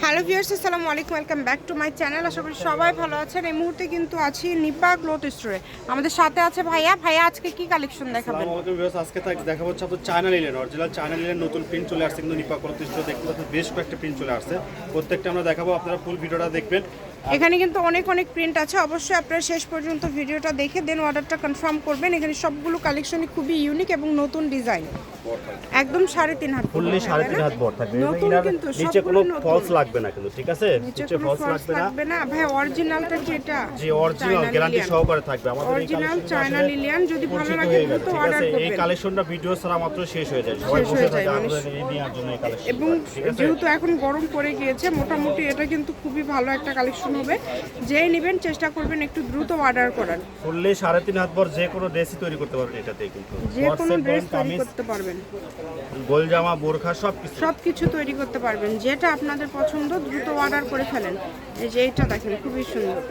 Hello viewers, আসসালামু আলাইকুম, welcome back to my channel. আশা করি সবাই ভালো আছেন। এই মুহূর্তে কিন্তু আছি নিপা ক্লথ স্টোরে। আমাদের সাথে আছে ভাইয়া। আজকে কি কালেকশন দেখাবেন? আসসালামু আলাইকুম ভিউয়ার্স, আজকে দেখাবো হচ্ছে আপনাদের China linen, original China linen নতুন প্রিন্ট চলে আসছে কিন্তু নিপা ক্লথ স্টোরে দেখতে পাচ্ছেন বেশ কয়েকটা প্রিন্ট চলে আসছে। প্রত্যেকটা আমরা দেখাবো, আপনারা ফুল ভিডিওটা দেখবেন। এখানে কিন্তু অনেক প্রিন্ট আছে, অবশ্যই আপনারা শেষ পর্যন্ত ভিডিওটা দেখে দেন অর্ডারটা কনফার্ম করবেন। এখানে সবগুলো কালেকশনই খুবই ইউনিক এবং নতুন ডিজাইন, একদম 3.5 হাত ফুললি 3.5 হাত বড় থাকবে। নতুন কিন্তু নিচে কোনো সবগুলো ফলস লাগবে না কিন্তু, ঠিক আছে? নিচে ফলস লাগবে না ভাই। অরিজিনালটা কি এটা? জি, অরিজিনাল গ্যারান্টি সহকারে থাকবে। আমাদের এই অরিজিনাল চায়না লিলিয়ান। যদি ভালো লাগে তো ঠিক অর্ডার আছে। করবেন। এই কালেকশনটা ভিডিও ছাড়া মাত্র শেষ হয়ে যায়, সবাই বসে থাকে আমাদের এই নেওয়ার জন্য এই কালেকশন। এবং যেহেতু এখন গরম পড়ে গিয়েছে, মোটামুটি এটা কিন্তু খুবই ভালো একটা কালেকশন হবে। যেই নেবেন চেষ্টা করবেন একটু দ্রুত অর্ডার করার। ফুললি 3.5 হাত বড় যে কোনো ড্রেসই তৈরি করতে পারবেন এটাতে, কিন্তু যে কোনো ড্রেস তৈরি করতে পারবেন, গোল জামা বোরখা সবকিছু তৈরি করতে পারবেন। যেটা আপনাদের পছন্দ দ্রুত অর্ডার করে ফেলেন। এই যে এটা দেখেন, খুবই সুন্দর।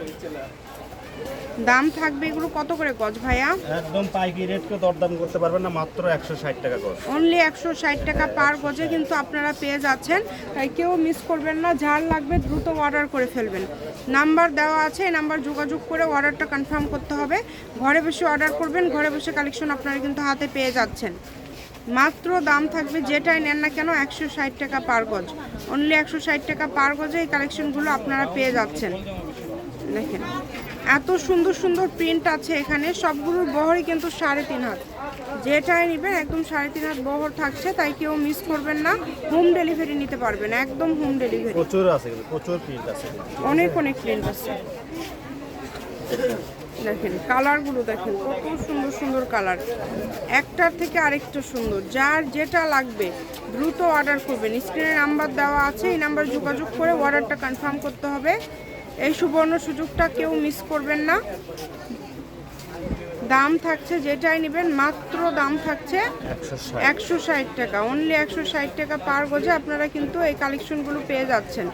দাম থাকবে এগুলো কত করে গজ ভাইয়া? একদম পাইকারি রেট করে দরদাম করতে পারবেন না, মাত্র 160 টাকা গজ। অনলি 160 টাকা পার গজে কিন্তু আপনারা পেয়ে যাচ্ছেন। তাই কেউ মিস করবেন না, যার লাগবে দ্রুত অর্ডার করে ফেলবেন। নাম্বার দেওয়া আছে, এই নাম্বার যোগাযোগ করে অর্ডারটা কনফার্ম করতে হবে। ঘরে বসে অর্ডার করবেন, ঘরে বসে কালেকশন আপনারা কিন্তু হাতে পেয়ে যাচ্ছেন। মাত্র দাম থাকবে যেটাই নেন না কেন 160 টাকা পার গজ। অনলি 160 টাকা পার গজে এই কালেকশনগুলো আপনারা পেয়ে যাচ্ছেন। দেখেন এত সুন্দর সুন্দর প্রিন্ট আছে এখানে, সবগুলোর বহরই কিন্তু 3.5 হাত। যেটাই নেবেন একদম 3.5 হাত বহর থাকছে, তাই কেউ মিস করবেন না। হোম ডেলিভারি নিতে পারবেন, একদম হোম ডেলিভারি। প্রচুর আছে কিন্তু, প্রচুর প্রিন্ট আছে, অনেক প্রিন্ট আছে। দেখেন কালারগুলো, দেখেন কত সুন্দর সুন্দর কালার, একটার থেকে আরেকটা সুন্দর। যার যেটা লাগবে দ্রুত অর্ডার করবেন। স্ক্রিনে নাম্বার দেওয়া আছে, এই নাম্বার যোগাযোগ করে অর্ডারটা কনফার্ম করতে হবে। এই সুবর্ণ সুযোগটা কেউ মিস করবেন না। দাম থাকছে যেটাই নেবেন মাত্র দাম থাকছে 160 টাকা। অনলি 160 টাকা পার গজে আপনারা কিন্তু এই কালেকশনগুলো পেয়ে যাচ্ছেন।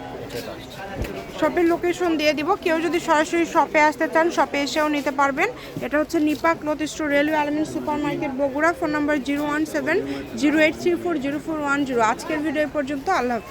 শপের লোকেশন দিয়ে দিব, কেউ যদি সরাসরি শপে আসতে চান শপে এসেও নিতে পারবেন। এটা হচ্ছে Nipa cloth store, railway element super market, Bogura. Phone number 01708340410। আজকের ভিডিও পর্যন্ত। আল্লাহ হাফেজ।